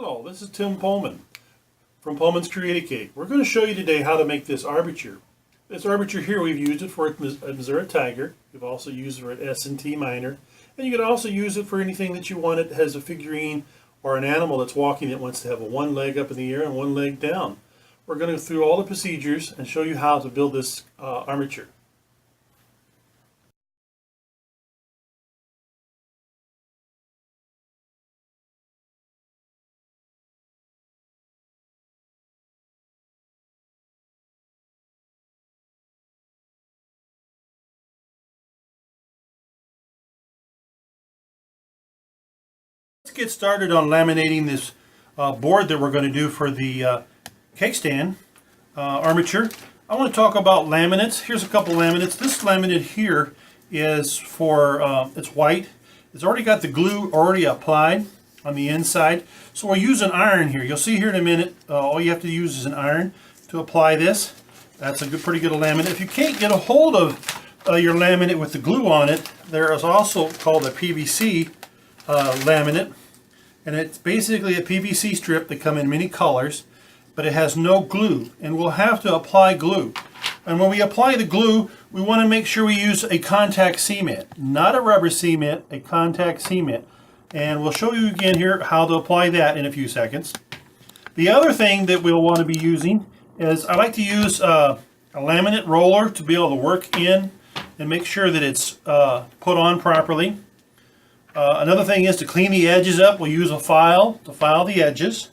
Hello, this is Tim Pullman from Pullman's Create a Cake. We're going to show you today how to make this armature. This armature here, we've used it for a Missouri Tiger. We've also used it for an S&T minor. And you can also use it for anything that you want. It has a figurine or an animal that's walking that wants to have one leg up in the air and one leg down. We're going to go through all the procedures and show you how to build this armature. Let's get started on laminating this board that we're going to do for the cake stand armature. I want to talk about laminates. Here's a couple laminates. This laminate here is for, it's white. It's already got the glue already applied on the inside. So we'll use an iron here. You'll see here in a minute, all you have to use is an iron to apply this. That's a pretty good laminate. If you can't get a hold of your laminate with the glue on it, there is also called a PVC laminate, and it's basically a PVC strip that come in many colors, but it has no glue, and we'll have to apply glue. And when we apply the glue, we want to make sure we use a contact cement, not a rubber cement, a contact cement. And we'll show you again here how to apply that in a few seconds. The other thing that we'll want to be using is, I like to use a laminate roller to be able to work in and make sure that it's put on properly. Another thing is to clean the edges up. We'll use a file to file the edges.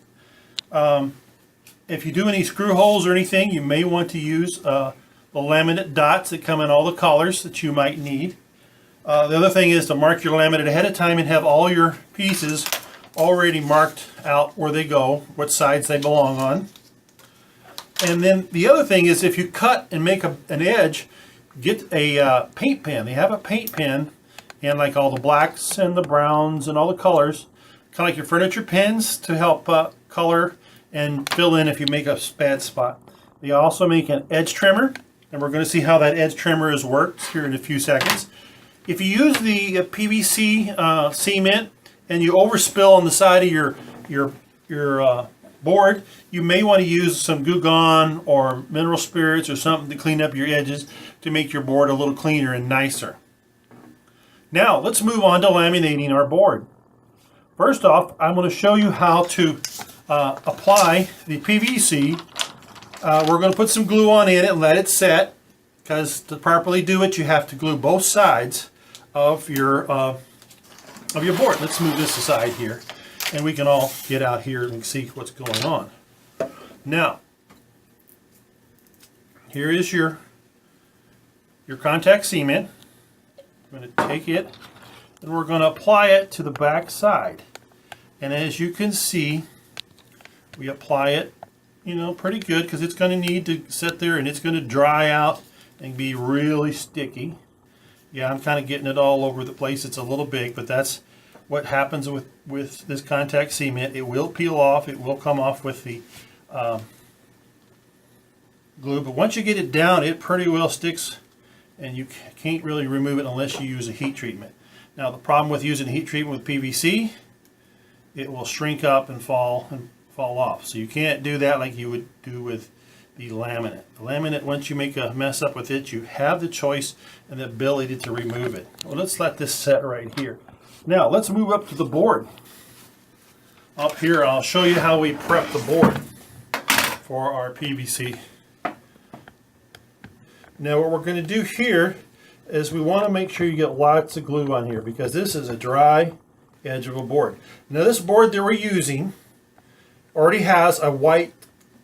If you do any screw holes or anything, you may want to use the laminate dots that come in all the colors that you might need. The other thing is to mark your laminate ahead of time and have all your pieces already marked out where they go, what sides they belong on. And then the other thing is, if you cut and make an edge, get a paint pen. They have a paint pen, and like all the blacks and the browns and all the colors, kind of like your furniture pens to help color and fill in if you make a bad spot. They also make an edge trimmer, and we're going to see how that edge trimmer is worked here in a few seconds. If you use the PVC cement and you overspill on the side of your board, you may want to use some Goo Gone or mineral spirits or something to clean up your edges to make your board a little cleaner and nicer. Now let's move on to laminating our board. First off, I'm going to show you how to apply the PVC. We're going to put some glue on in it and let it set, because to properly do it you have to glue both sides of your board. Let's move this aside here and we can all get out here and see what's going on. Now, here is your contact cement. I'm going to take it and we're going to apply it to the back side. And as you can see, we apply it, pretty good, because it's going to need to sit there and it's going to dry out and be really sticky. Yeah, I'm kind of getting it all over the place. It's a little big, but that's what happens with this contact cement. It will peel off. It will come off with the glue, but once you get it down, it pretty well sticks, and you can't really remove it unless you use a heat treatment. Now, the problem with using heat treatment with PVC, it will shrink up and fall off. So you can't do that like you would do with the laminate. The laminate, once you make a mess up with it, you have the choice and the ability to remove it. Well, let's let this set right here. Now, let's move up to the board. Up here, I'll show you how we prep the board for our PVC. Now, what we're going to do here is we want to make sure you get lots of glue on here, because this is a dry edge of a board. Now, this board that we're using already has a white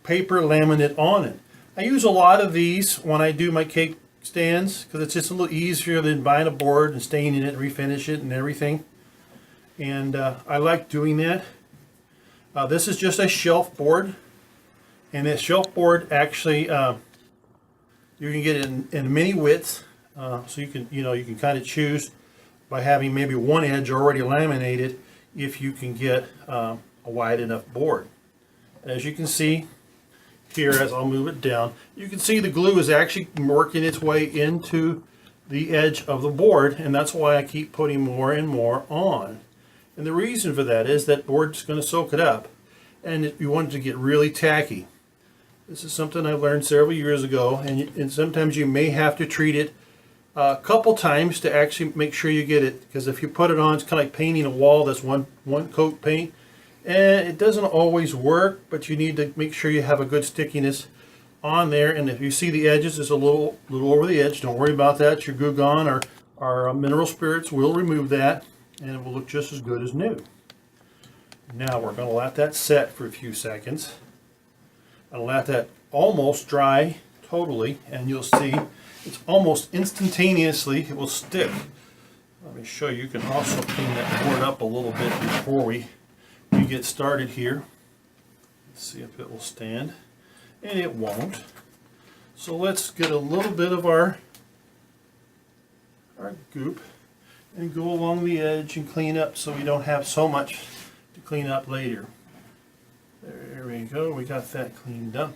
paper laminate on it. I use a lot of these when I do my cake stands, because it's just a little easier than buying a board and staining it and refinish it and everything. And I like doing that. This is just a shelf board, and this shelf board actually you can get it in many widths, so you can kind of choose by having maybe one edge already laminated if you can get a wide enough board. As you can see here, as I'll move it down, you can see the glue is actually working its way into the edge of the board, and that's why I keep putting more and more on. And the reason for that is that board's going to soak it up. and you want it to get really tacky. This is something I learned several years ago, and sometimes you may have to treat it a couple times to actually make sure you get it, because if you put it on, it's kind of like painting a wall that's one coat paint, and it doesn't always work, but you need to make sure you have a good stickiness on there. And if you see the edges is a little over the edge, don't worry about that. Your Goo Gone or our mineral spirits will remove that, and it will look just as good as new. Now we're going to let that set for a few seconds. I'll let that almost dry totally, and you'll see it's almost instantaneously it will stick. Let me show you. You can also clean that board up a little bit before we get started here. Let's see if it will stand, and it won't. So let's get a little bit of our goop and go along the edge and clean up so we don't have so much to clean up later. There we go, we got that cleaned up.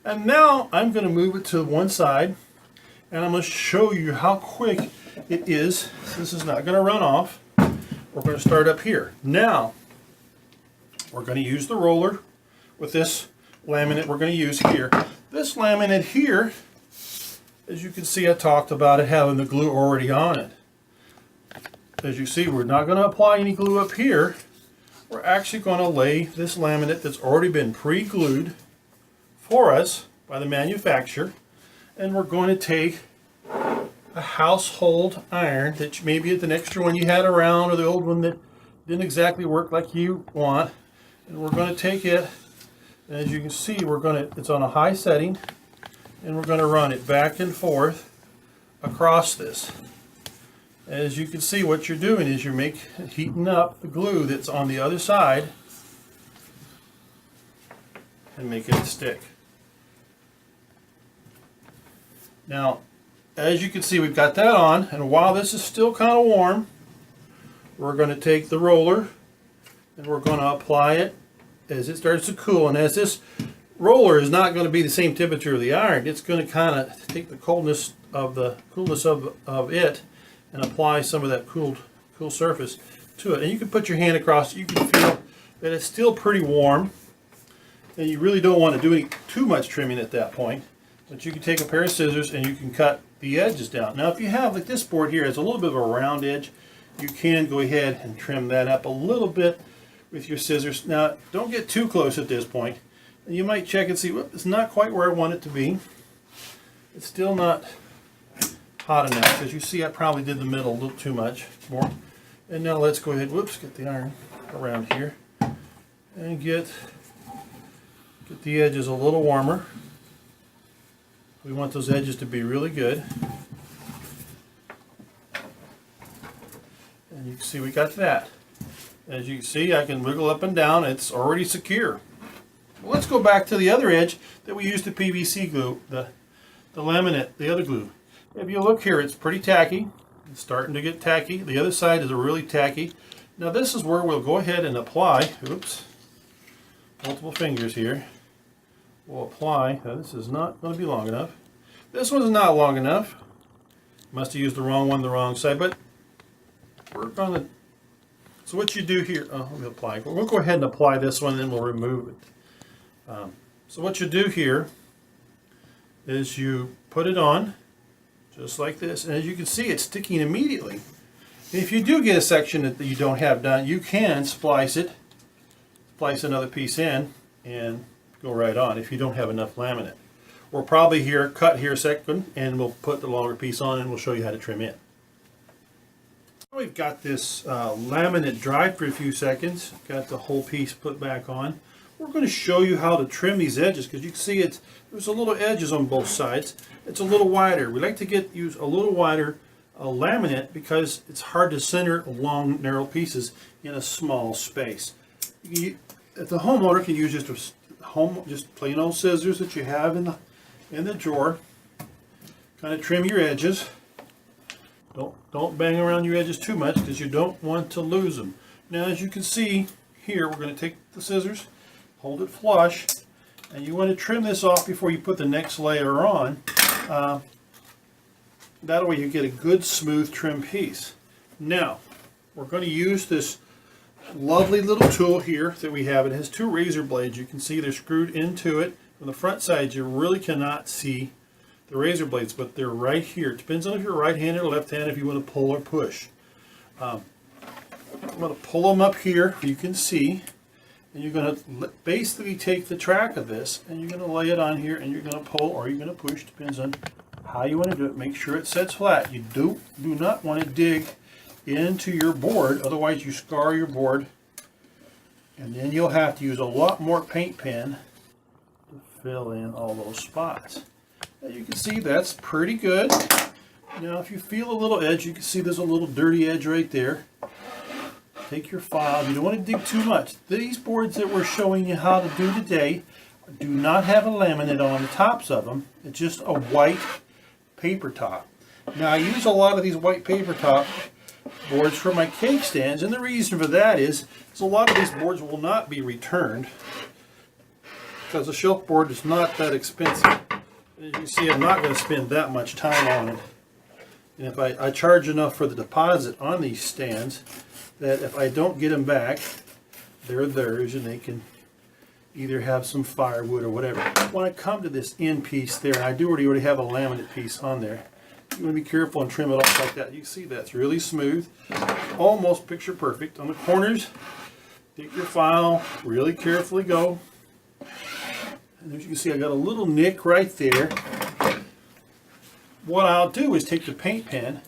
And now I'm going to move it to one side, and I'm going to show you how quick it is. This is not going to run off. We're going to start up here. Now, we're going to use the roller with this laminate we're going to use here. This laminate here, as you can see, I talked about it having the glue already on it. As you see, we're not going to apply any glue up here. We're actually going to lay this laminate that's already been pre-glued for us by the manufacturer, and we're going to take a household iron that maybe the extra one you had around or the old one that didn't exactly work like you want, and we're going to take it, and as you can see, it's on a high setting, and we're going to run it back and forth across this. As you can see, what you're doing is you're heating up the glue that's on the other side and making it stick. Now, as you can see, we've got that on, and while this is still kind of warm, we're going to take the roller and we're going to apply it as it starts to cool. And as this roller is not going to be the same temperature of the iron, it's going to kind of take the coolness of it and apply some of that cool surface to it. And you can put your hand across it. You can feel that it's still pretty warm, and you really don't want to do too much trimming at that point. But you can take a pair of scissors and you can cut the edges down. Now, if you have, like this board here, has a little bit of a round edge, you can go ahead and trim that up a little bit with your scissors. Now, don't get too close at this point. And you might check and see, whoop, it's not quite where I want it to be. It's still not hot enough, because you see I probably did the middle a little too much more. And now let's go ahead, get the iron around here and get the edges a little warmer. We want those edges to be really good. And you can see we got that. As you can see, I can wiggle up and down. It's already secure. Well, let's go back to the other edge that we used the PVC glue, the laminate, the other glue. If you look here, it's pretty tacky. It's starting to get tacky. The other side is really tacky. Now this is where we'll go ahead and apply, multiple fingers here. We'll apply, now this is not going to be long enough. This one's not long enough. Must have used the wrong one, the wrong side, but we're going to, so what you do here, we'll go ahead and apply this one, and then we'll remove it. So what you do here is you put it on, just like this, and as you can see, it's sticking immediately. And if you do get a section that you don't have done, you can splice another piece in, and go right on if you don't have enough laminate. We'll probably cut here a second, and we'll put the longer piece on, and we'll show you how to trim it. We've got this laminate dried for a few seconds, got the whole piece put back on. We're going to show you how to trim these edges, because you can see there's a little edges on both sides. It's a little wider. We like to use a little wider laminate because it's hard to center long, narrow pieces in a small space. The homeowner can use just plain old scissors that you have in the drawer. Kind of trim your edges. Don't bang around your edges too much, because you don't want to lose them. Now, as you can see here, we're going to take the scissors, hold it flush, and you want to trim this off before you put the next layer on. That way you get a good smooth trim piece. Now, we're going to use this lovely little tool here that we have. It has two razor blades. You can see they're screwed into it. On the front side, you really cannot see the razor blades, but they're right here. It depends on if you're right-handed or left-handed, if you want to pull or push. I'm going to pull them up here, you can see, and you're going to basically take the track of this, and you're going to lay it on here, and you're going to pull or you're going to push, depends on how you want to do it. Make sure it sets flat. You do not want to dig into your board, otherwise you scar your board, and then you'll have to use a lot more paint pen to fill in all those spots. As you can see, that's pretty good. Now if you feel a little edge, you can see there's a little dirty edge right there. Take your file. You don't want to dig too much. These boards that we're showing you how to do today do not have a laminate on the tops of them. It's just a white paper top. Now I use a lot of these white paper top boards for my cake stands, and the reason for that is a lot of these boards will not be returned because the shelf board is not that expensive. As you can see, I'm not going to spend that much time on it. And if I charge enough for the deposit on these stands that if I don't get them back, they're theirs and they can either have some firewood or whatever. When I come to this end piece there, and I do already have a laminate piece on there, you want to be careful and trim it off like that. You can see that's really smooth, almost picture perfect. On the corners, take your file, really carefully go. And as you can see, I got a little nick right there. What I'll do is take the paint pen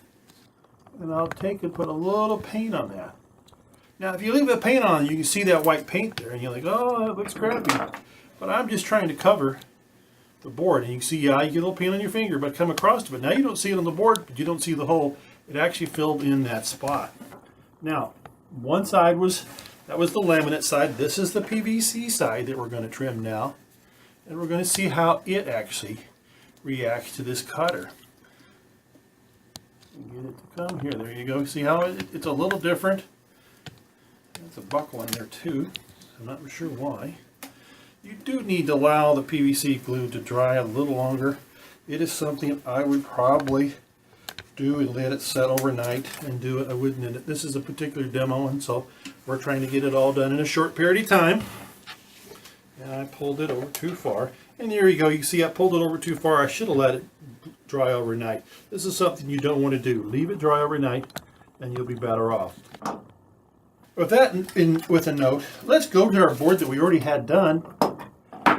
and I'll take and put a little paint on that. Now if you leave the paint on, you can see that white paint there and you're like, oh, that looks crappy. But I'm just trying to cover the board, and you can see, yeah, you get a little paint on your finger, but come across to it. Now you don't see it on the board, but you don't see the hole. It actually filled in that spot. Now, one side that was the laminate side. This is the PVC side that we're going to trim now. And we're going to see how it actually reacts to this cutter. Get it to come here. There you go. See how it's a little different. There's a buckle in there too. I'm not sure why. You do need to allow the PVC glue to dry a little longer. It is something I would probably do and let it set overnight and do it. I wouldn't. This is a particular demo, and so we're trying to get it all done in a short period of time. And I pulled it over too far. And there you go. You can see I pulled it over too far. I should have let it dry overnight. This is something you don't want to do. Leave it dry overnight and you'll be better off. With that with a note, let's go to our board that we already had done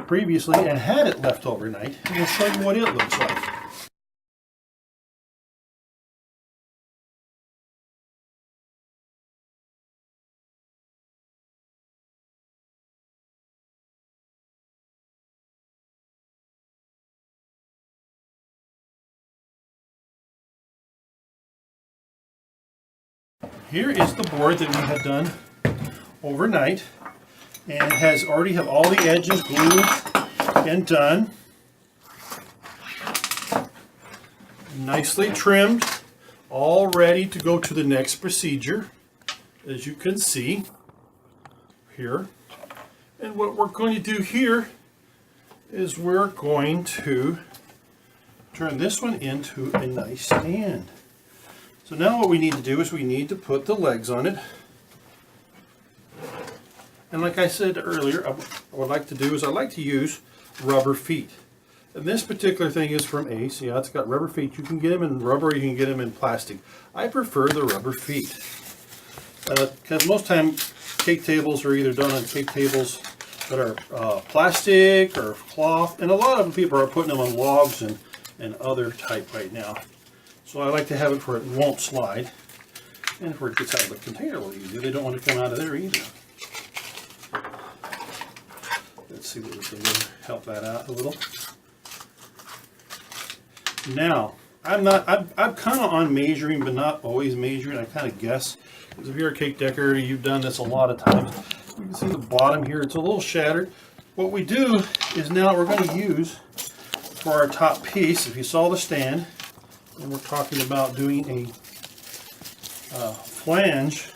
previously and had it left overnight, and we'll show you what it looks like. Here is the board that we had done overnight, and it has already have all the edges glued and done. Nicely trimmed, all ready to go to the next procedure, as you can see here. And what we're going to do here is we're going to turn this one into a nice stand. So now what we need to do is we need to put the legs on it. And like I said earlier, what I would like to do is I like to use rubber feet. And this particular thing is from Ace. Yeah, it's got rubber feet. You can get them in rubber, or you can get them in plastic. I prefer the rubber feet. Because most time cake tables are either done on cake tables that are plastic or cloth. And a lot of people are putting them on logs and other type right now. So I like to have it where it won't slide, and where it gets out of the container a little easier. They don't want to come out of there either. Let's see what we can do to help that out a little. Now, I'm kind of on measuring, but not always measuring. I kind of guess, because if you're a cake decorator, you've done this a lot of times. You can see the bottom here; it's a little shattered. What we do is now we're going to use for our top piece. If you saw the stand. And we're talking about doing a flange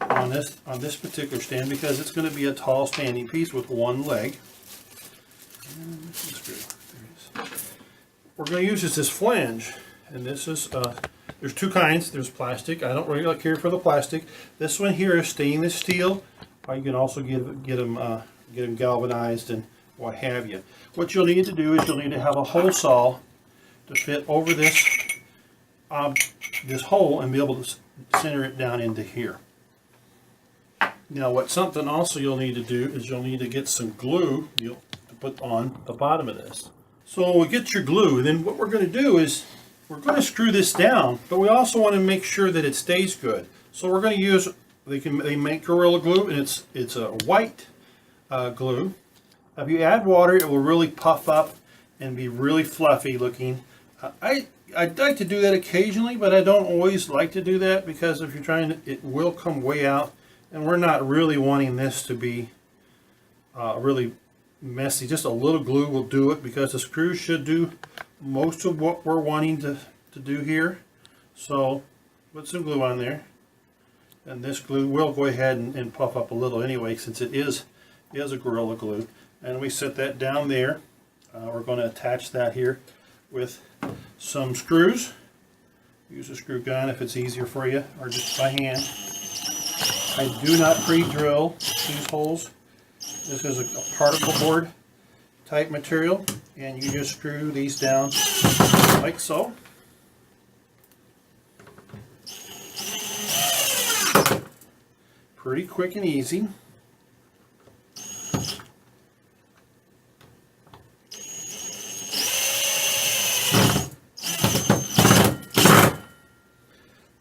on this particular stand, because it's going to be a tall standing piece with one leg. We're going to use this flange, and this is There's two kinds. There's plastic. I don't really care for the plastic. This one here is stainless steel. Or you can also get them galvanized and what have you. What you'll need to do is you'll need to have a hole saw to fit over this hole and be able to center it down into here. Now, something also you'll need to do is you'll need to get some glue to put on the bottom of this. So we'll get your glue, and then what we're going to do is we're going to screw this down, but we also want to make sure that it stays good. So we're going to use, they make Gorilla Glue, and it's a white glue. If you add water, it will really puff up and be really fluffy looking. I'd like to do that occasionally, but I don't always like to do that because if you're trying to, it will come way out, and we're not really wanting this to be really messy. Just a little glue will do it because the screws should do most of what we're wanting to do here. So put some glue on there, and this glue will go ahead and puff up a little anyway since it is a Gorilla Glue. And we set that down there. We're going to attach that here with some screws. Use a screw gun if it's easier for you, or just by hand. I do not pre-drill these holes. This is a particle board type material, and you just screw these down like so. Pretty quick and easy.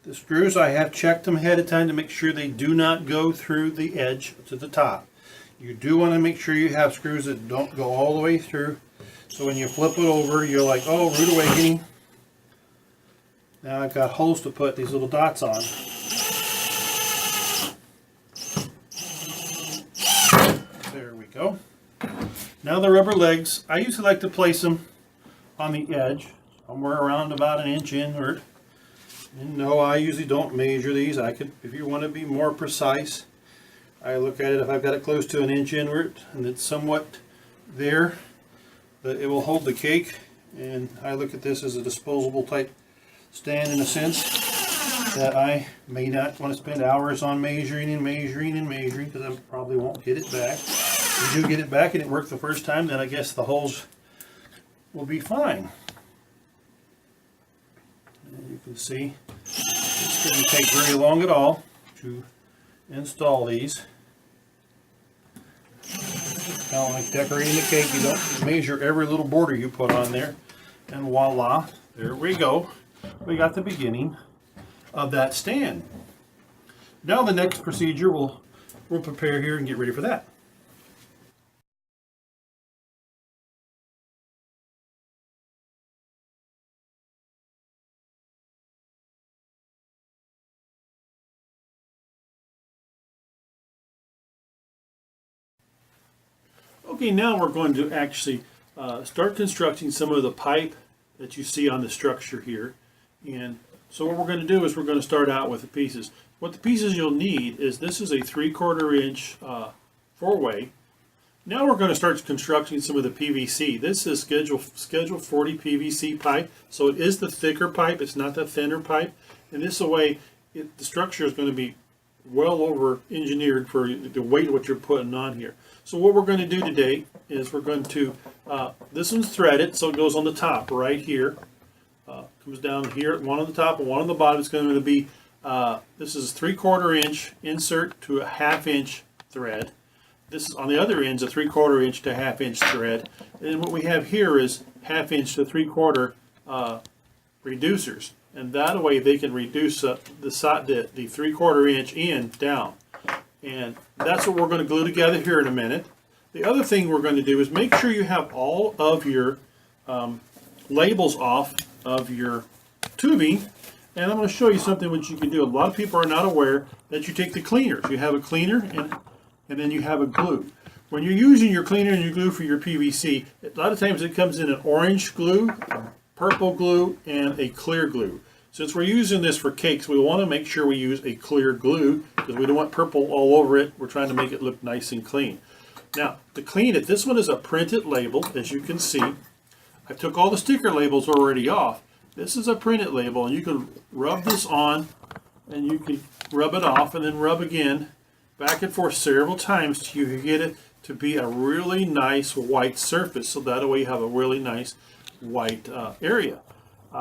The screws, I have checked them ahead of time to make sure they do not go through the edge to the top. You do want to make sure you have screws that don't go all the way through. So when you flip it over, you're like, oh, rude awakening. Now I've got holes to put these little dots on. There we go. Now the rubber legs, I usually like to place them on the edge, somewhere around about an inch inward. And no, I usually don't measure these. I could, if you want to be more precise, I look at it, if I've got it close to an inch inward and it's somewhat there, that it will hold the cake. And I look at this as a disposable type stand in a sense that I may not want to spend hours on measuring because I probably won't get it back. If you do get it back and it worked the first time, then I guess the holes will be fine. And you can see this didn't take very long at all to install these. Kind of like decorating the cake. You don't measure every little border you put on there, and voila, there we go. We got the beginning of that stand. Now the next procedure, we'll prepare here and get ready for that. Okay, now we're going to actually start constructing some of the pipe that you see on the structure here. And so what we're going to do is we're going to start out with the pieces. What the pieces you'll need is, this is a 3/4 inch 4-way. Now we're going to start constructing some of the PVC. This is schedule 40 PVC pipe, so it is the thicker pipe, it's not the thinner pipe. And this way, the structure is going to be well over engineered for the weight of what you're putting on here. So what we're going to do today is we're going to, this one's threaded, so it goes on the top right here. Comes down here, one on the top and one on the bottom. It's going to be, this is 3/4 inch insert to a 1/2 inch thread. This is on the other end, a 3/4 inch to 1/2 inch thread. And what we have here is 1/2 inch to 3/4 reducers. And that way they can reduce the 3/4 inch in down. And that's what we're going to glue together here in a minute. The other thing we're going to do is make sure you have all of your labels off of your tubing. And I'm going to show you something which you can do. A lot of people are not aware that you take the cleaners. You have a cleaner and then you have a glue. When you're using your cleaner and your glue for your PVC, a lot of times it comes in an orange glue, purple glue, and a clear glue. Since we're using this for cakes, we want to make sure we use a clear glue because we don't want purple all over it. We're trying to make it look nice and clean. Now, to clean it, this one is a printed label, as you can see. I took all the sticker labels already off. This is a printed label, and you can rub this on, and you can rub it off, and then rub again, back and forth several times till you get it to be a really nice white surface. So that way you have a really nice white area.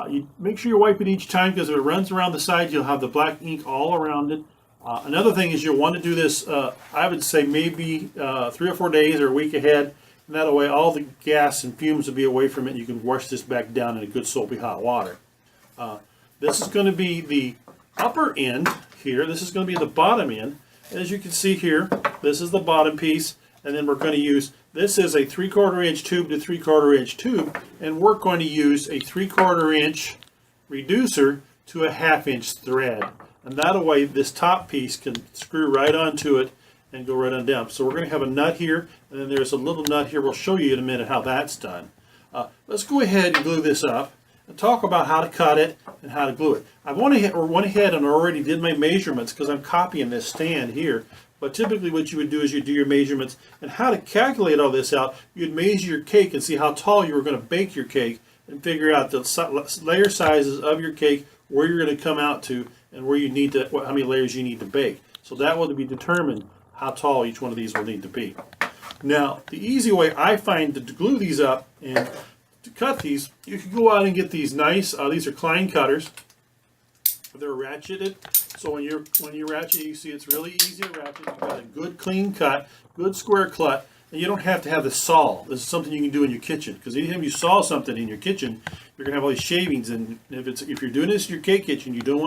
You make sure you wipe it each time, because if it runs around the side, you'll have the black ink all around it. Another thing is you'll want to do this, I would say maybe 3 or 4 days or a week ahead. And that way all the gas and fumes will be away from it, and you can wash this back down in a good soapy hot water. This is going to be the upper end here. This is going to be the bottom end. As you can see here, this is the bottom piece. And then we're going to use, this is a 3/4 inch tube to 3/4 inch tube. And we're going to use a 3/4 inch reducer to a 1/2 inch thread. And that way this top piece can screw right onto it and go right on down. So we're going to have a nut here, and then there's a little nut here. We'll show you in a minute how that's done. Let's go ahead and glue this up and talk about how to cut it and how to glue it. I went ahead and already did my measurements because I'm copying this stand here. But typically what you would do is you do your measurements, and how to calculate all this out, you'd measure your cake and see how tall you were going to bake your cake and figure out the layer sizes of your cake, where you're going to come out to, and where you need to, how many layers you need to bake. So that will be determined how tall each one of these will need to be. Now, the easy way I find to glue these up and to cut these, you can go out and get these nice, these are Klein cutters. They're ratcheted, so when you ratchet, you see it's really easy to ratchet. You've got a good clean cut, good square cut, and you don't have to have the saw. This is something you can do in your kitchen, because anytime you saw something in your kitchen, you're gonna have all these shavings. And if you're doing this in your cake kitchen, you do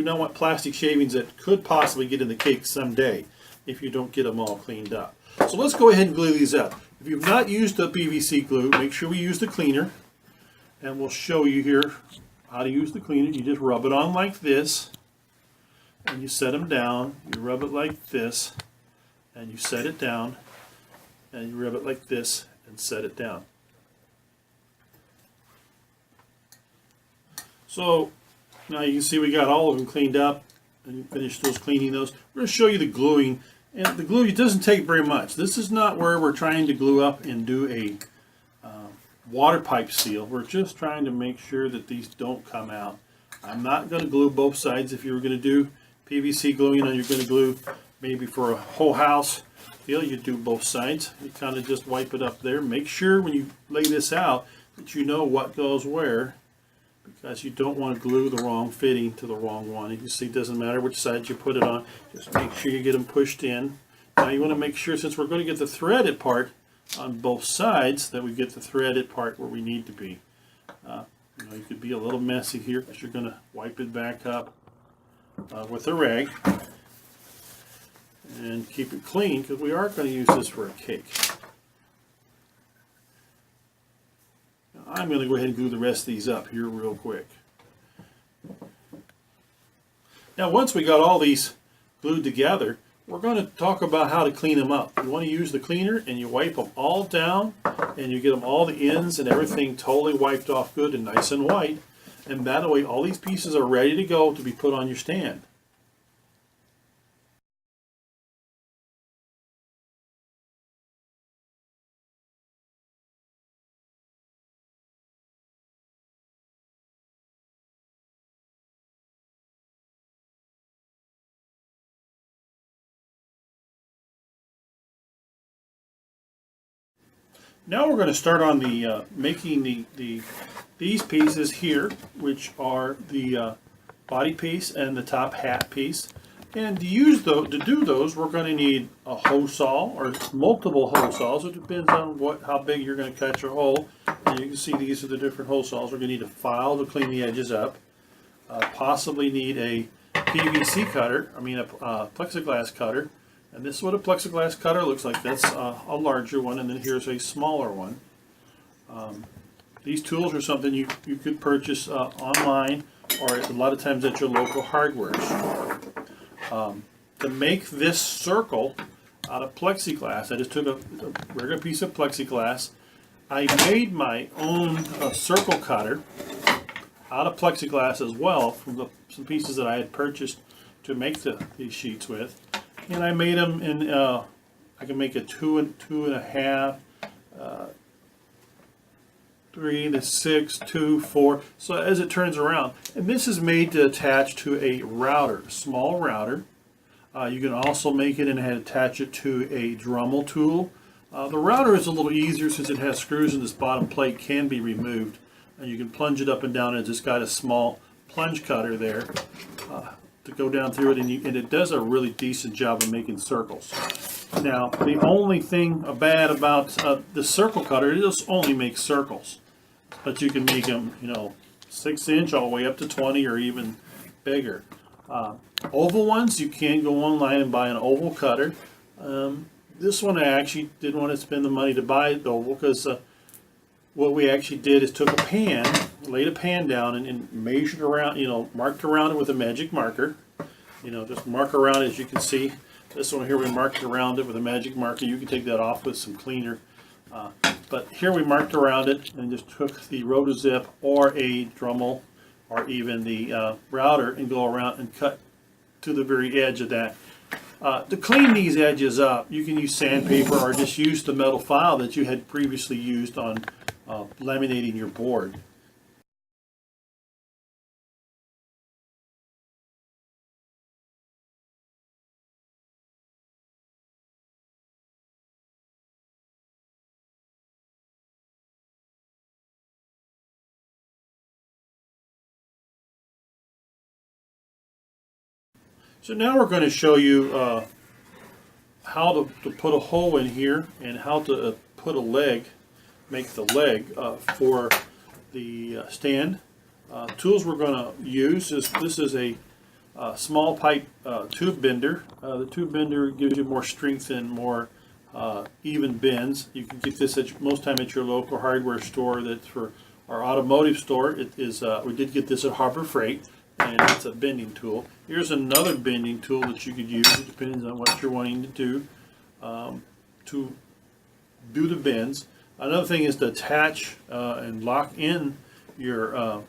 not want plastic shavings that could possibly get in the cake someday if you don't get them all cleaned up. So let's go ahead and glue these up. If you've not used the PVC glue, make sure we use the cleaner, and we'll show you here how to use the cleaner. You just rub it on like this, and you set them down. You rub it like this, and you set it down, and you rub it like this and set it down. So now you can see we got all of them cleaned up, and you finished cleaning those. We're going to show you the gluing, and the glue, it doesn't take very much. This is not where we're trying to glue up and do a water pipe seal. We're just trying to make sure that these don't come out. I'm not going to glue both sides. If you were going to do PVC gluing, and you're going to glue maybe for a whole house deal, you do both sides. You kind of just wipe it up there. Make sure when you lay this out that you know what goes where, because you don't want to glue the wrong fitting to the wrong one. You see, it doesn't matter which side you put it on. Just make sure you get them pushed in. Now you want to make sure, since we're going to get the threaded part on both sides, that we get the threaded part where we need to be. You could be a little messy here, because you're going to wipe it back up with a rag and keep it clean, because we are going to use this for a cake. Now, I'm going to go ahead and glue the rest of these up here real quick. Now once we got all these glued together, we're going to talk about how to clean them up. You want to use the cleaner, and you wipe them all down, and you get them all the ends and everything totally wiped off good and nice and white. And that way all these pieces are ready to go to be put on your stand. Now we're going to start on the making these pieces here, which are the body piece and the top hat piece. And to do those, we're going to need a hole saw or multiple hole saws. It depends on how big you're going to cut your hole. And you can see these are the different hole saws. We're going to need a file to clean the edges up. Possibly need a PVC cutter, a plexiglass cutter. And this is what a plexiglass cutter looks like. That's a larger one, and then here's a smaller one. These tools are something you could purchase online, or a lot of times at your local hardware store. To make this circle out of plexiglass, I just took a regular piece of plexiglass. I made my own circle cutter out of plexiglass as well, from some pieces that I had purchased to make these sheets with. And I made them in, I can make a 2 and 2.5 3, the 6, 2, 4. So as it turns around, and this is made to attach to a router, small router. You can also make it and attach it to a Dremel tool. The router is a little easier since it has screws and this bottom plate can be removed. And you can plunge it up and down. It's just got a small plunge cutter there to go down through it, and it does a really decent job of making circles. Now, the only thing bad about the circle cutter, it just only makes circles. But you can make them, 6-inch all the way up to 20 or even bigger. Oval ones, you can go online and buy an oval cutter. This one I actually didn't want to spend the money to buy the oval because what we actually did is took a pan, laid a pan down and measured around, marked around it with a magic marker. Just mark around it, as you can see. This one here we marked around it with a magic marker. You can take that off with some cleaner. But here we marked around it and just took the rotozip or a Dremel or even the router and go around and cut to the very edge of that. To clean these edges up, you can use sandpaper or just use the metal file that you had previously used on laminating your board. So now we're going to show you how to put a hole in here and how to put a leg, make the leg for the stand. Tools we're going to use is this is a small pipe tube bender. The tube bender gives you more strength and more even bends. You can get this most time at your local hardware store. That's for our automotive store. It is we did get this at Harbor Freight, and it's a bending tool. Here's another bending tool that you could use. It depends on what you're wanting to do the bends. Another thing is to attach and lock in your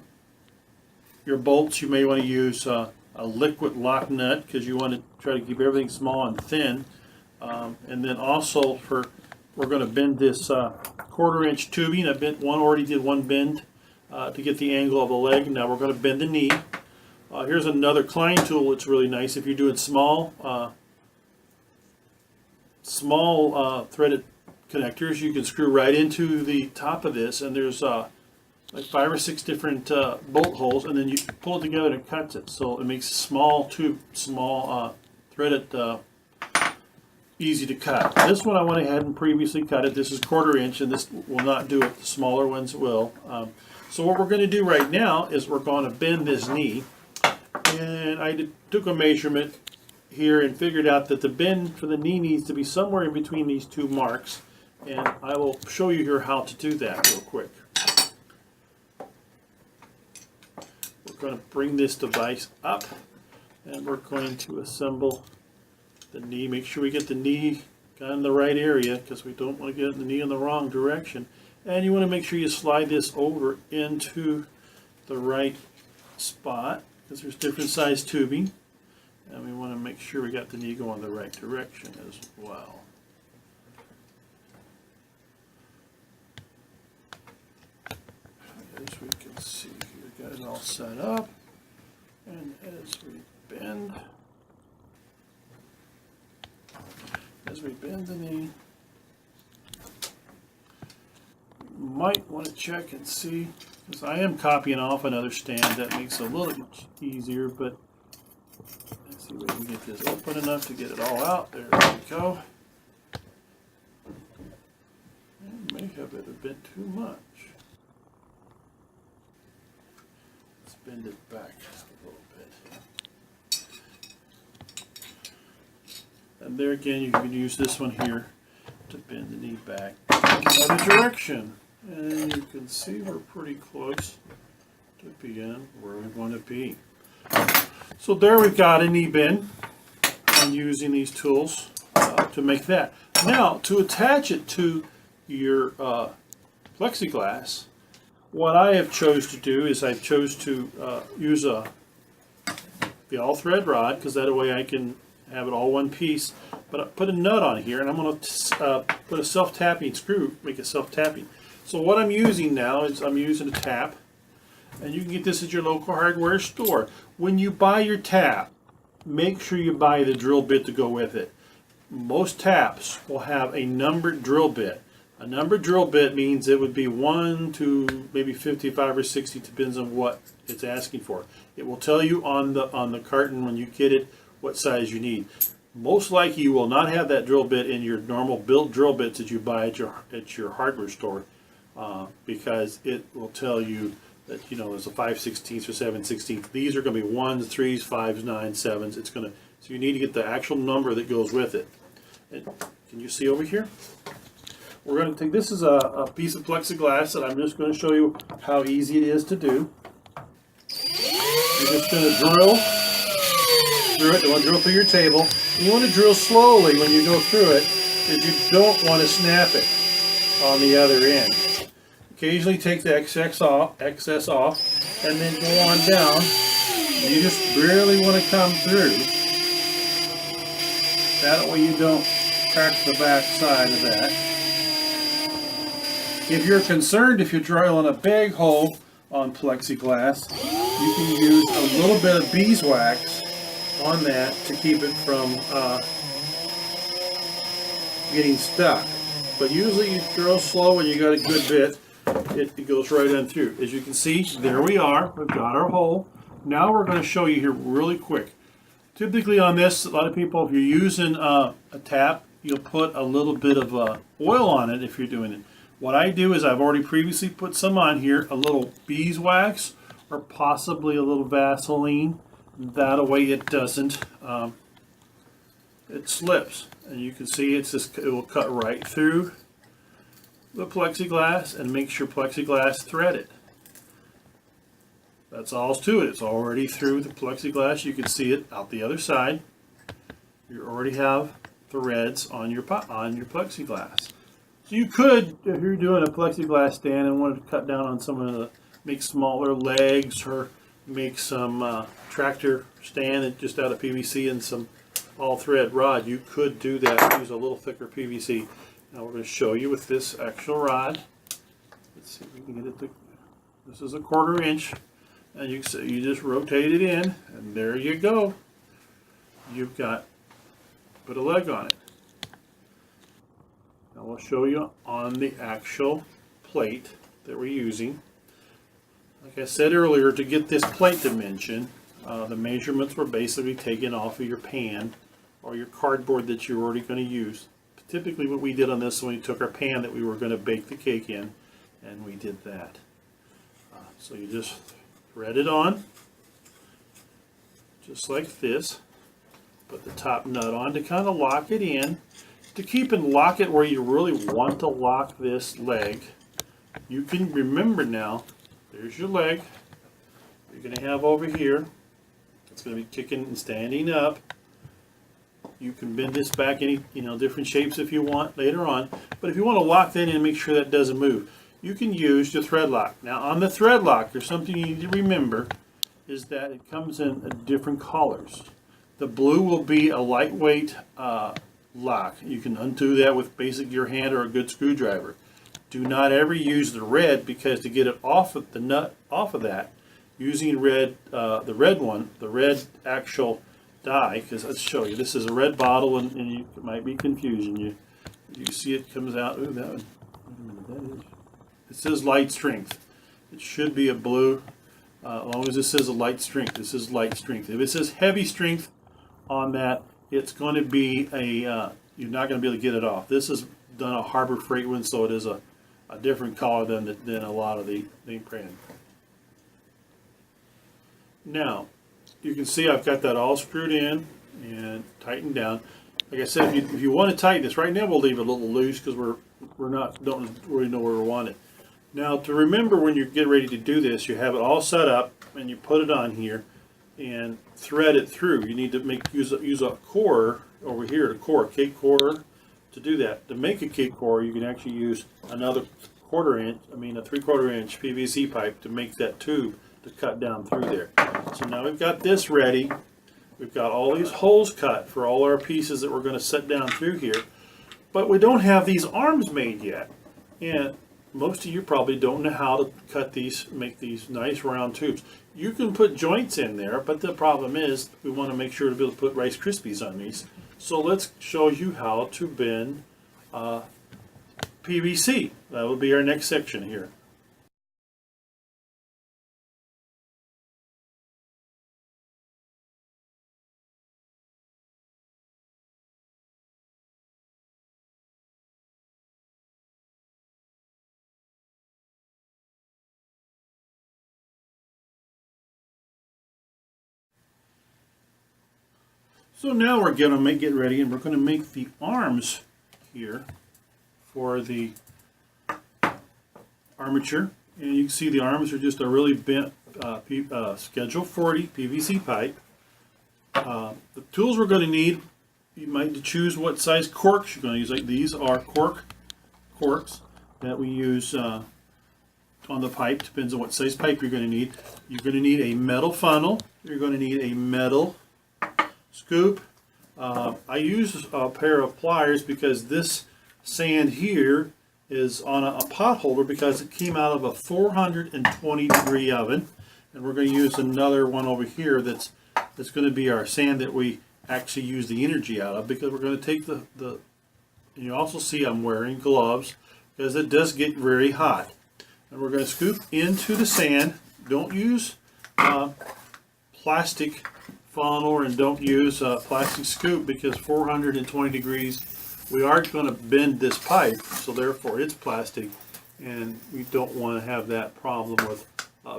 bolts. You may want to use a liquid lock nut because you want to try to keep everything small and thin. And then also we're going to bend this 1/4-inch tubing. Already did one bend to get the angle of the leg. Now we're going to bend the knee. Here's another Klein tool that's really nice if you're doing small threaded connectors. You can screw right into the top of this, and there's like 5 or 6 different bolt holes, and then you pull it together and it cuts it. So it makes a small tube, threaded, easy to cut. This one I went ahead and previously cut it. This is 1/4-inch, and this will not do it. The smaller ones will. So what we're going to do right now is we're going to bend this knee. And I took a measurement here and figured out that the bend for the knee needs to be somewhere in between these two marks. And I will show you here how to do that real quick. We're going to bring this device up and we're going to assemble the knee. Make sure we get the knee in the right area because we don't want to get the knee in the wrong direction. And you want to make sure you slide this over into the right spot, because there's different size tubing, and we want to make sure we got the knee going the right direction as well. As we can see here, got it all set up, and as we bend the knee, you might want to check and see, because I am copying off another stand. That makes it a little bit easier, but let's see if we can get this open enough to get it all out. There we go. It may have it a bit too much. Let's bend it back a little bit. And there again, you can use this one here to bend the knee back in the other direction. And you can see we're pretty close to being where we want to be. So there we've got a knee bend. I'm using these tools to make that. Now, to attach it to your plexiglass, what I have chose to do is I've chose to use the all-thread rod, because that way I can have it all one piece. But I put a nut on here, and I'm going to put a self-tapping screw, make it self-tapping. So what I'm using now is I'm using a tap, and you can get this at your local hardware store. When you buy your tap, make sure you buy the drill bit to go with it. Most taps will have a numbered drill bit. A numbered drill bit means it would be 1 to maybe 55 or 60, depends on what it's asking for. It will tell you on the carton when you get it what size you need. Most likely you will not have that drill bit in your normal built drill bits that you buy at your hardware store, because it will tell you that there's a 5/16 or 7/16. These are going to be 1s, 3s, 5s, 9s, 7s. So you need to get the actual number that goes with it. And can you see over here? We're going to take, this is a piece of plexiglass that I'm just going to show you how easy it is to do. You're just going to drill through it. You want to drill through your table. And you want to drill slowly when you go through it, because you don't want to snap it on the other end. Occasionally take the excess off, and then go on down. You just barely want to come through. That way you don't crack the back side of that. If you're concerned, if you're drilling a big hole on plexiglass, you can use a little bit of beeswax on that to keep it from getting stuck. But usually you drill slow and you got a good bit, it goes right on through. As you can see, there we are. We've got our hole. Now we're going to show you here really quick. Typically on this, a lot of people, if you're using a tap, you'll put a little bit of oil on it if you're doing it. What I do is I've already previously put some on here, a little beeswax or possibly a little Vaseline. That way it doesn't, it slips. And you can see it will cut right through the plexiglass and makes your plexiglass threaded. That's all to it. It's already through the plexiglass. You can see it out the other side. You already have threads on your plexiglass. So you could, if you're doing a plexiglass stand and wanted to cut down on some of the, make smaller legs or make some tractor stand just out of PVC and some all thread rod, you could do that. Use a little thicker PVC. Now we're going to show you with this actual rod. Let's see if we can get it to, this is a 1/4 inch, and you just rotate it in, and there you go. You've got, put a leg on it. Now we'll show you on the actual plate that we're using. Like I said earlier, to get this plate dimension, the measurements were basically taken off of your pan or your cardboard that you're already going to use. Typically what we did on this one, we took our pan that we were going to bake the cake in, and we did that. So you just thread it on, just like this. Put the top nut on to kind of lock it in. To keep and lock it where you really want to lock this leg, you can remember now, there's your leg. You're going to have over here, it's going to be kicking and standing up. You can bend this back any different shapes if you want later on. But if you want to lock that in and make sure that doesn't move, you can use your thread lock. Now on the thread lock, there's something you need to remember, is that it comes in different colors. The blue will be a lightweight lock. You can undo that with basic your hand or a good screwdriver. Do not ever use the red, because to get it off of the nut off of that, using red, the red actual die, because let's show you, this is a red bottle, and it might be confusing you. You see it comes out. Ooh, that one. Wait a minute, that is. It says light strength. It should be a blue. As long as it says a light strength, this is light strength. If it says heavy strength on that, it's going to be a you're not going to be able to get it off. This is done a Harbor Freight one, so it is a different color than a lot of the brand. Now you can see I've got that all screwed in and tightened down. Like I said, if you want to tighten this, right now we'll leave it a little loose because don't really know where we want it. Now to remember, when you get ready to do this, you have it all set up and you put it on here and thread it through. You need to use a core over here, a cake core, to do that. To make a cake core, you can actually use another a 3/4 inch PVC pipe to make that tube to cut down through there. So now we've got this ready. We've got all these holes cut for all our pieces that we're going to set down through here, but we don't have these arms made yet. And most of you probably don't know how to cut these, make these nice round tubes. You can put joints in there, but the problem is we want to make sure to be able to put Rice Krispies on these. So let's show you how to bend PVC. That will be our next section here. So now we're going to get ready, and we're going to make the arms here for the armature. And you can see the arms are just a really bent Schedule 40 PVC pipe. The tools we're going to need, you might choose what size corks you're going to use. Like these are corks that we use on the pipe. Depends on what size pipe you're going to need. You're going to need a metal funnel. You're going to need a metal scoop. I use a pair of pliers because this sand here is on a pot holder because it came out of a 420 degree oven, and we're going to use another one over here that's going to be our sand that we actually use the energy out of, because we're going to take the and you also see I'm wearing gloves because it does get very hot, and we're going to scoop into the sand. Don't use plastic funnel, and don't use a plastic scoop, because 420 degrees we are going to bend this pipe, so therefore it's plastic, and we don't want to have that problem with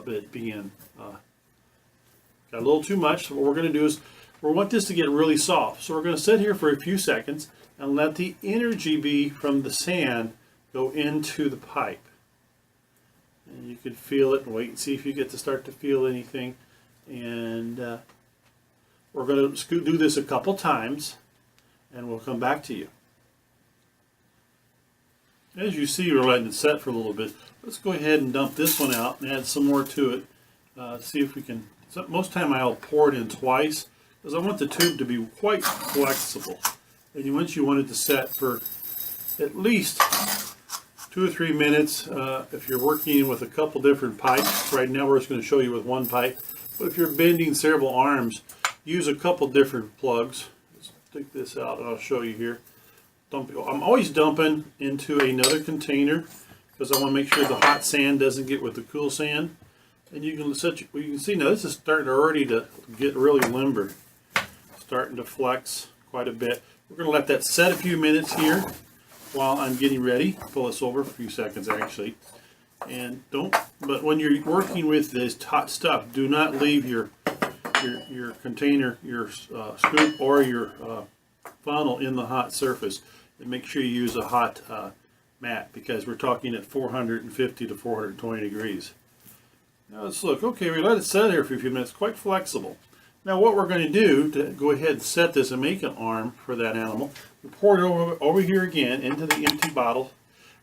it being got a little too much. So what we're going to do is we want this to get really soft, so we're going to sit here for a few seconds and let the energy be from the sand go into the pipe, and you can feel it and wait and see if you get to start to feel anything. And we're going to do this a couple times, and we'll come back to you. As you see, we're letting it set for a little bit. Let's go ahead and dump this one out and add some more to it. See if we can. So most time I'll pour it in twice, because I want the tube to be quite flexible. And once you want it to set for at least 2 or 3 minutes, if you're working with a couple different pipes. Right now we're just going to show you with one pipe. But if you're bending several arms, use a couple different plugs. Let's take this out and I'll show you here. I'm always dumping into another container because I want to make sure the hot sand doesn't get with the cool sand. And you can see now this is starting already to get really limber, starting to flex quite a bit. We're going to let that set a few minutes here while I'm getting ready. Pull this over for a few seconds actually. And but when you're working with this hot stuff, do not leave your container, your scoop or your funnel in the hot surface. And make sure you use a hot mat, because we're talking at 450 to 420 degrees. Now let's look. Okay, we let it set here for a few minutes, quite flexible. Now what we're going to do to go ahead and set this and make an arm for that animal, we pour it over here again into the empty bottle,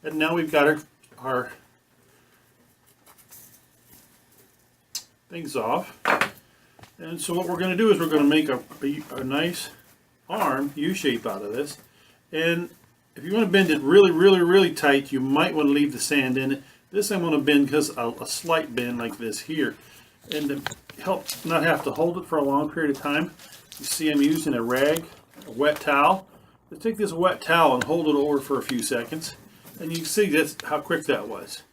and now we've got our things off. And so what we're going to do is we're going to make a nice arm, U-shape out of this. And if you want to bend it really, really, really tight, you might want to leave the sand in it. This I want to bend because a slight bend like this here. And to help not have to hold it for a long period of time, you see I'm using a rag, a wet towel. Let's take this wet towel and hold it over for a few seconds. And you can see that's how quick that was.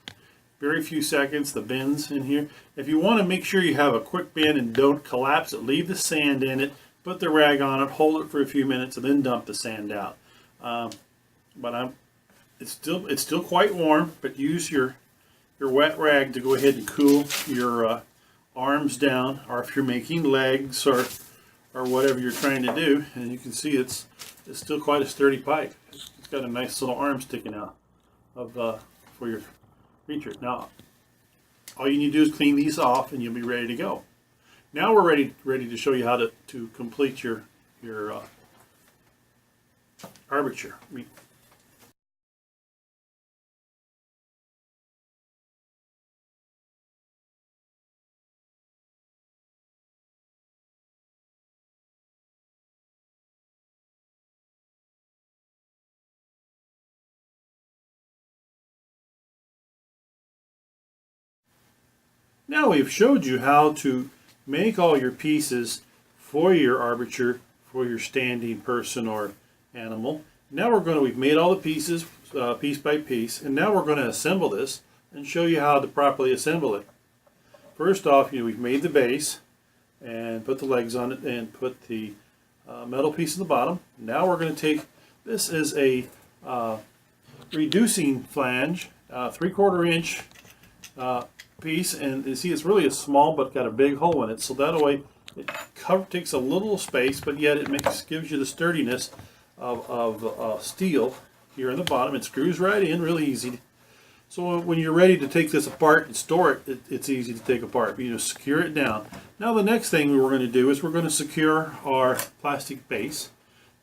Very few seconds, the bends in here. If you want to make sure you have a quick bend and don't collapse it, leave the sand in it, put the rag on it, hold it for a few minutes, and then dump the sand out. It's still quite warm, but use your wet rag to go ahead and cool your arms down, or if you're making legs or whatever you're trying to do. And you can see it's still quite a sturdy pipe. It's got a nice little arm sticking out for your reacher. Now all you need to do is clean these off and you'll be ready to go. Now we're ready to show you how to complete your armature. Now we've showed you how to make all your pieces for your armature, for your standing person or animal. Now we've made all the pieces piece by piece, and now we're going to assemble this and show you how to properly assemble it. First off, we've made the base and put the legs on it and put the metal piece at the bottom. Now we're going to take, this is a reducing flange, 3/4 inch piece, and you see it's really a small but got a big hole in it, so that way it takes a little space, but yet it gives you the sturdiness of steel here in the bottom. It screws right in, really easy. So when you're ready to take this apart and store it, it's easy to take apart. You just secure it down. Now the next thing we're going to do is we're going to secure our plastic base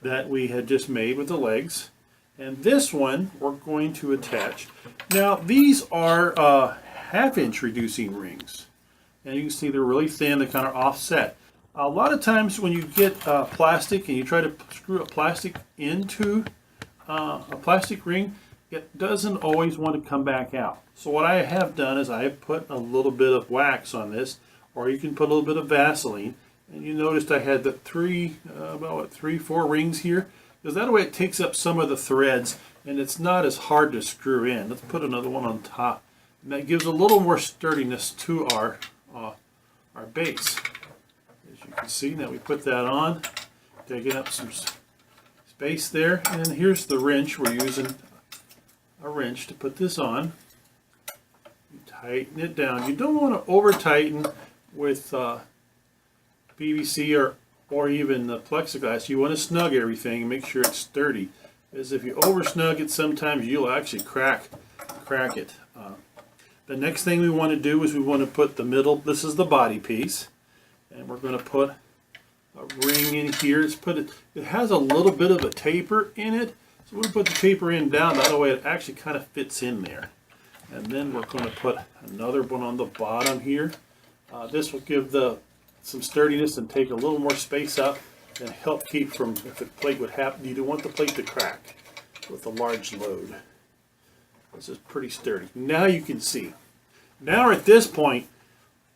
that we had just made with the legs. And this one we're going to attach. Now these are 1/2 inch reducing rings. And you can see they're really thin, they kind of offset. A lot of times when you get plastic and you try to screw a plastic into a plastic ring, it doesn't always want to come back out. So what I have done is I have put a little bit of wax on this, or you can put a little bit of Vaseline. And you noticed I had the 3-4 rings here, because that way it takes up some of the threads and it's not as hard to screw in. Let's put another one on top, and that gives a little more sturdiness to our base. As you can see, now we put that on, taking up some space there, and here's the wrench. We're using a wrench to put this on. You tighten it down. You don't want to over tighten with PVC or even the plexiglass. You want to snug everything and make sure it's sturdy, as if you over snug it, sometimes you'll actually crack it. The next thing we want to do is we want to put the middle, this is the body piece, and we're going to put a ring in here. It has a little bit of a taper in it, so we'll put the taper in down, that way it actually kind of fits in there. And then we're going to put another one on the bottom here. This will give some sturdiness and take a little more space up and help keep from, if the plate would happen, you don't want the plate to crack with a large load. This is pretty sturdy. Now you can see. Now at this point,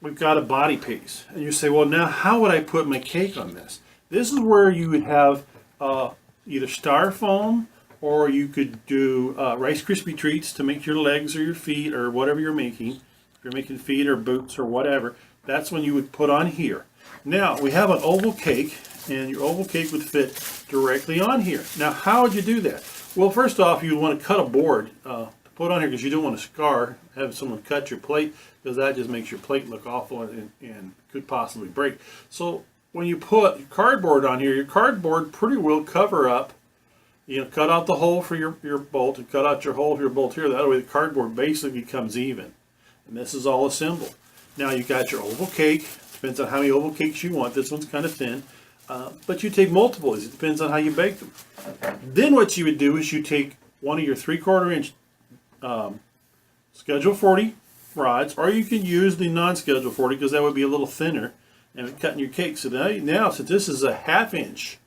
we've got a body piece. And you say, well, now how would I put my cake on this? This is where you would have either styrofoam, or you could do Rice Krispie treats to make your legs or your feet or whatever you're making. If you're making feet or boots or whatever, that's when you would put on here. Now we have an oval cake, and your oval cake would fit directly on here. Now how would you do that? Well, first off, you want to cut a board to put on here, because you don't want to have someone cut your plate, because that just makes your plate look awful and could possibly break. So when you put your cardboard on here, your cardboard pretty well cover up. Cut out the hole for your bolt, and cut out your hole for your bolt here. That way the cardboard basically comes even. And this is all assembled. Now you got your oval cake. Depends on how many oval cakes you want. This one's kind of thin. But you take multiples. It depends on how you bake them. Then what you would do is you take one of your 3/4 inch Schedule 40 rods, or you can use the non-Schedule 40, because that would be a little thinner and cutting your cake. So now since this is a 1/2 inch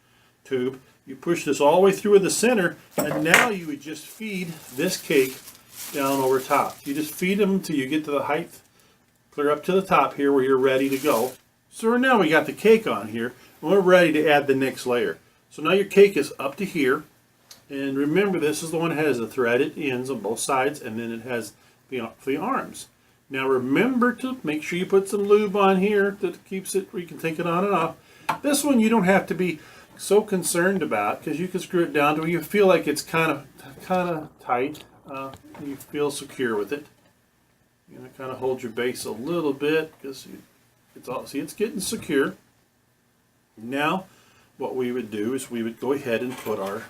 tube, you push this all the way through in the center, and now you would just feed this cake down over top. You just feed them until you get to the height, clear up to the top here where you're ready to go. So now we got the cake on here, and we're ready to add the next layer. So now your cake is up to here, and remember, this is the one that has the threaded ends on both sides, and then it has the arms. Now remember to make sure you put some lube on here that keeps it where you can take it on and off. This one you don't have to be so concerned about, because you can screw it down to where you feel like it's kind of tight. You feel secure with it. You're going to kind of hold your base a little bit, because it's getting secure. Now what we would do is we would go ahead and put our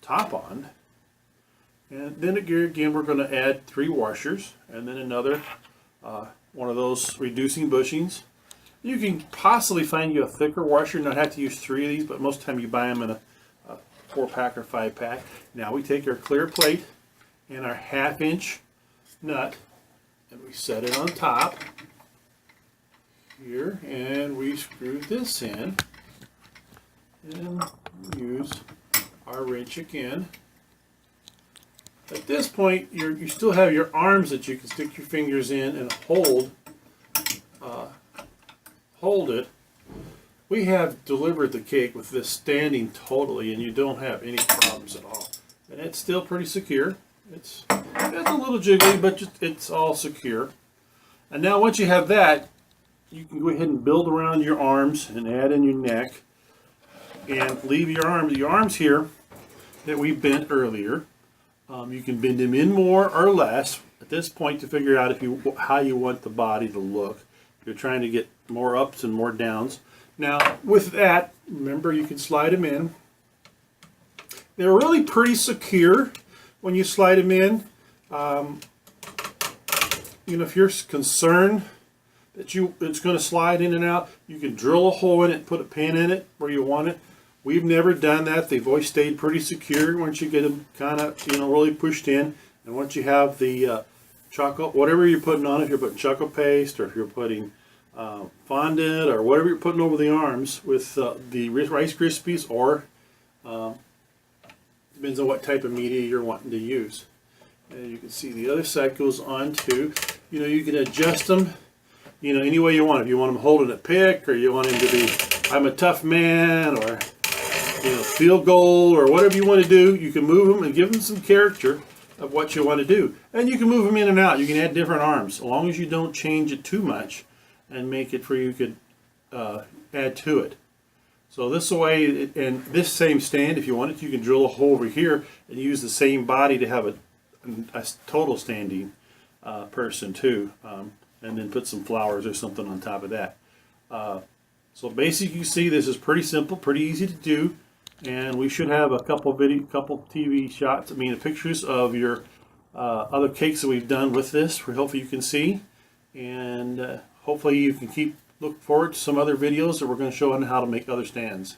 top on, and then again we're going to add 3 washers, and then another one of those reducing bushings. You can possibly find you a thicker washer, not have to use 3 of these, but most of the time you buy them in a 4-pack or 5-pack. Now we take our clear plate and our 1/2 inch nut, and we set it on top here, and we screw this in, and use our wrench again. At this point, you still have your arms that you can stick your fingers in and hold hold it, we have delivered the cake with this standing totally, and you don't have any problems at all. And it's still pretty secure. It's a little jiggly, but it's all secure. And now once you have that, you can go ahead and build around your arms and add in your neck and leave your arms here that we bent earlier. You can bend them in more or less at this point to figure out how you want the body to look. If you're trying to get more ups and more downs. Now with that, remember you can slide them in. They're really pretty secure when you slide them in. You know, if you're concerned that it's going to slide in and out, you can drill a hole in it, put a pin in it where you want it. We've never done that. They've always stayed pretty secure once you get them kind of, you know, really pushed in. And once you have the chocolate, whatever you're putting on, if you're putting chocolate paste or if you're putting fondant or whatever you're putting over the arms with the Rice Krispies, or depends on what type of media you're wanting to use. And you can see the other side goes on too. You know, you can adjust them, you know, any way you want. If you want them holding a pick, or you want them to be, I'm a tough man, or, you know, field goal, or whatever you want to do, you can move them and give them some character of what you want to do. And you can move them in and out. You can add different arms, as long as you don't change it too much and make it where you could add to it. So this way, and this same stand, if you wanted to, you can drill a hole over here and use the same body to have a total standing person too, and then put some flowers or something on top of that. So basically, you see, this is pretty simple, pretty easy to do, and we should have a couple TV shots, pictures of your other cakes that we've done with this, for hopefully you can see, and hopefully you can look forward to some other videos that we're going to show on how to make other stands.